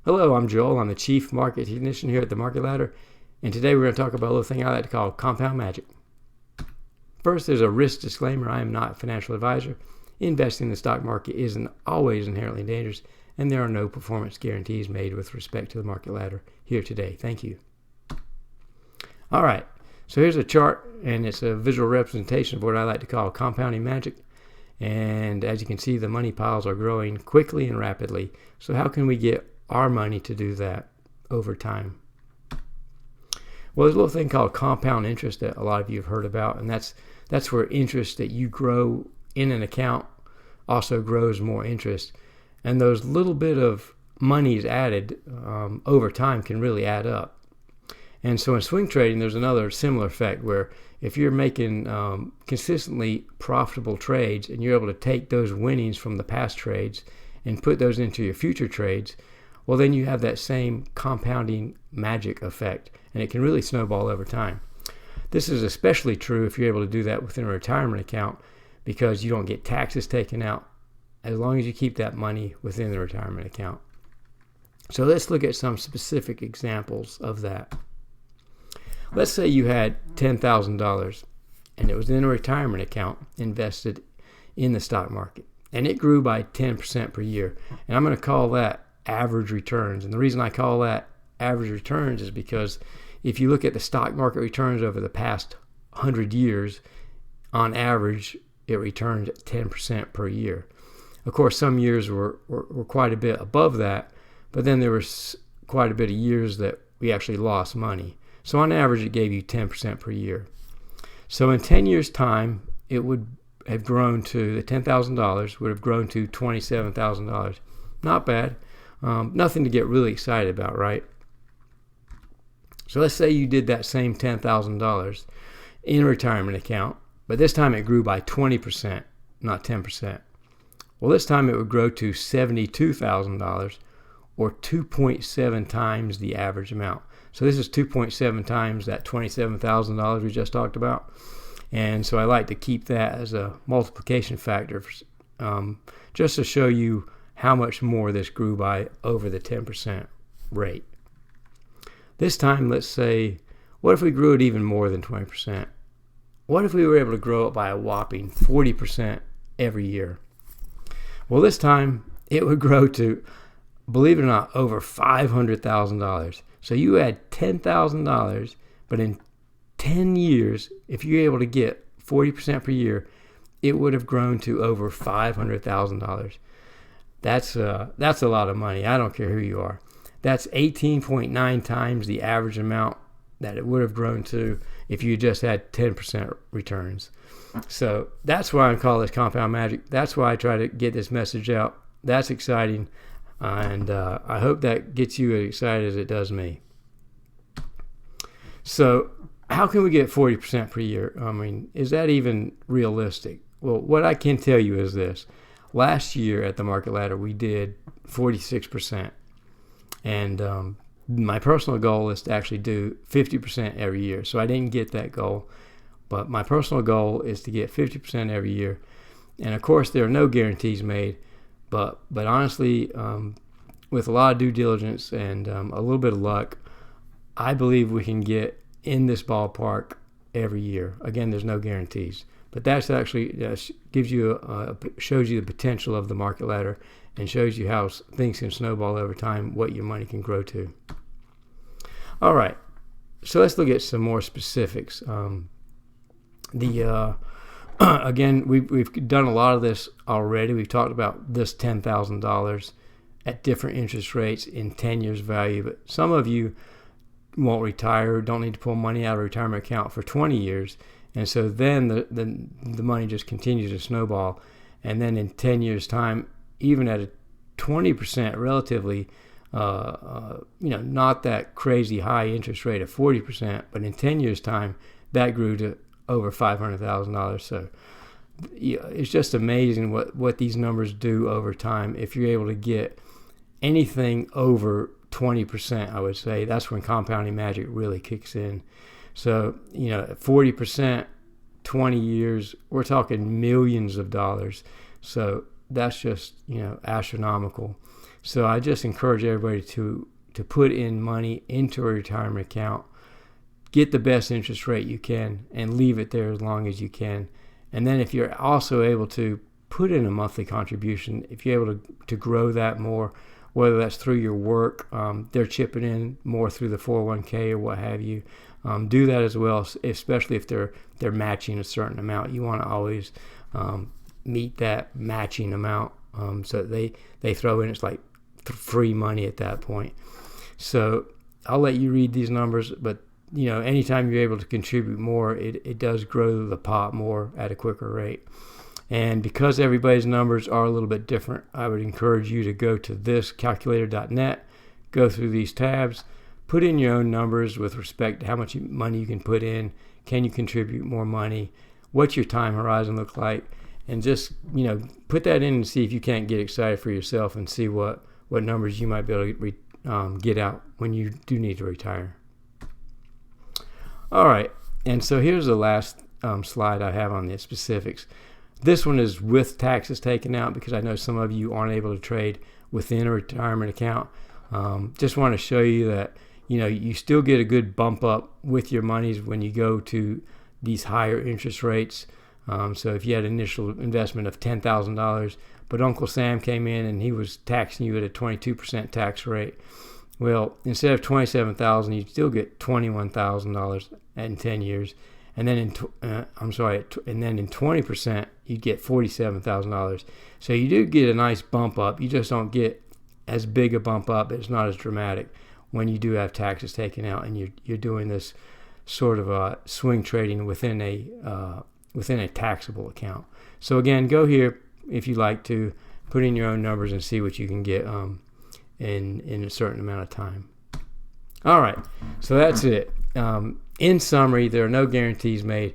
Hello, I'm Joel. I'm the Chief Market Technician here at the Market Ladder, and today we're going to talk about a little thing I like to call compound magic. First, there's a risk disclaimer. I am not a financial advisor. Investing in the stock market isn't always inherently dangerous, and there are no performance guarantees made with respect to the Market Ladder here today. Thank you. All right, so here's a chart, and it's a visual representation of what I like to call compounding magic. And as you can see, the money piles are growing quickly and rapidly. So how can we get our money to do that over time? Well, there's a little thing called compound interest that a lot of you have heard about, and that's where interest that you grow in an account also grows more interest, and those little bit of monies added over time can really add up. And so in swing trading, there's another similar effect where if you're making consistently profitable trades and you're able to take those winnings from the past trades and put those into your future trades, well, then you have that same compounding magic effect, and it can really snowball over time. This is especially true if you're able to do that within a retirement account, because you don't get taxes taken out as long as you keep that money within the retirement account. So let's look at some specific examples of that. Let's say you had $10,000 and it was in a retirement account invested in the stock market, and it grew by 10% per year. And I'm going to call that average returns. And the reason I call that average returns is because if you look at the stock market returns over the past 100 years, on average, it returned 10% per year. Of course, some years were quite a bit above that, but then there was quite a bit of years that we actually lost money. So on average, it gave you 10% per year. So in 10 years' time, it would have grown to, the $10,000 would have grown to $27,000. Not bad. Nothing to get really excited about, right? So let's say you did that same $10,000 in a retirement account, but this time it grew by 20%, not 10%. Well, this time it would grow to $72,000, or 2.7 times the average amount. So this is 2.7 times that $27,000 we just talked about. And so I like to keep that as a multiplication factor, just to show you how much more this grew by over the 10% rate. This time, let's say, what if we grew it even more than 20%? What if we were able to grow it by a whopping 40% every year? Well, this time it would grow to, believe it or not, over $500,000. So you had $10,000, but in 10 years, if you're able to get 40% per year, it would have grown to over $500,000. That's a lot of money. I don't care who you are. That's 18.9 times the average amount that it would have grown to if you just had 10% returns. So that's why I call this compound magic. That's why I try to get this message out. That's exciting, and I hope that gets you as excited as it does me. So how can we get 40% per year? I mean, is that even realistic? Well, what I can tell you is this. Last year at the Market Ladder, we did 46%. And my personal goal is to actually do 50% every year. So I didn't get that goal. But my personal goal is to get 50% every year. And of course, there are no guarantees made. But honestly, with a lot of due diligence and a little bit of luck, I believe we can get in this ballpark every year. Again, there's no guarantees. But that's actually gives you shows you the potential of the Market Ladder and shows you how things can snowball over time, what your money can grow to. All right, so let's look at some more specifics. Again, we've done a lot of this already. We've talked about this $10,000 at different interest rates in 10 years value, but some of you won't retire, don't need to pull money out of a retirement account for 20 years. And so then the money just continues to snowball. And then in 10 years' time, even at a 20% relatively, not that crazy high interest rate of 40%, but in 10 years' time, that grew to over $500,000. So it's just amazing what these numbers do over time. If you're able to get anything over 20%, I would say, that's when compounding magic really kicks in. So, 40%, 20 years, we're talking millions of dollars. So that's just, astronomical. So I just encourage everybody to put in money into a retirement account, get the best interest rate you can, and leave it there as long as you can. And then if you're also able to put in a monthly contribution, if you're able to grow that more, whether that's through your work, they're chipping in more through the 401k or what have you, do that as well, especially if they're matching a certain amount. You want to always meet that matching amount, so they throw in, it's like free money at that point. So I'll let you read these numbers, but anytime you're able to contribute more, it does grow the pot more at a quicker rate. And because everybody's numbers are a little bit different, I would encourage you to go to thiscalculator.net, go through these tabs, put in your own numbers with respect to how much money you can put in, can you contribute more money, what's your time horizon look like, and just put that in and see if you can't get excited for yourself and see what numbers you might be able to get out when you do need to retire. All right, and so here's the last slide I have on the specifics. This one is with taxes taken out because I know some of you aren't able to trade within a retirement account. Just want to show you that you still get a good bump up with your monies when you go to these higher interest rates. So if you had an initial investment of $10,000, but Uncle Sam came in and he was taxing you at a 22% tax rate, well, instead of $27,000, you still get $21,000 in 10 years. And then in 20%, you get $47,000. So you do get a nice bump up. You just don't get as big a bump up. It's not as dramatic when you do have taxes taken out and you're doing this sort of swing trading within a taxable account. So again, go here if you like to put in your own numbers and see what you can get in a certain amount of time. All right, so that's it. In summary, there are no guarantees made,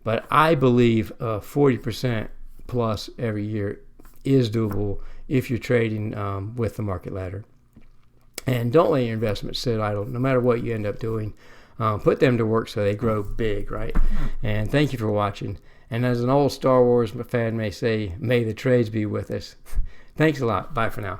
but I believe 40% plus every year is doable if you're trading with the market ladder. And don't let your investments sit idle. No matter what you end up doing, put them to work so they grow big, right? And thank you for watching. And as an old Star Wars fan may say, may the trades be with us. Thanks a lot. Bye for now.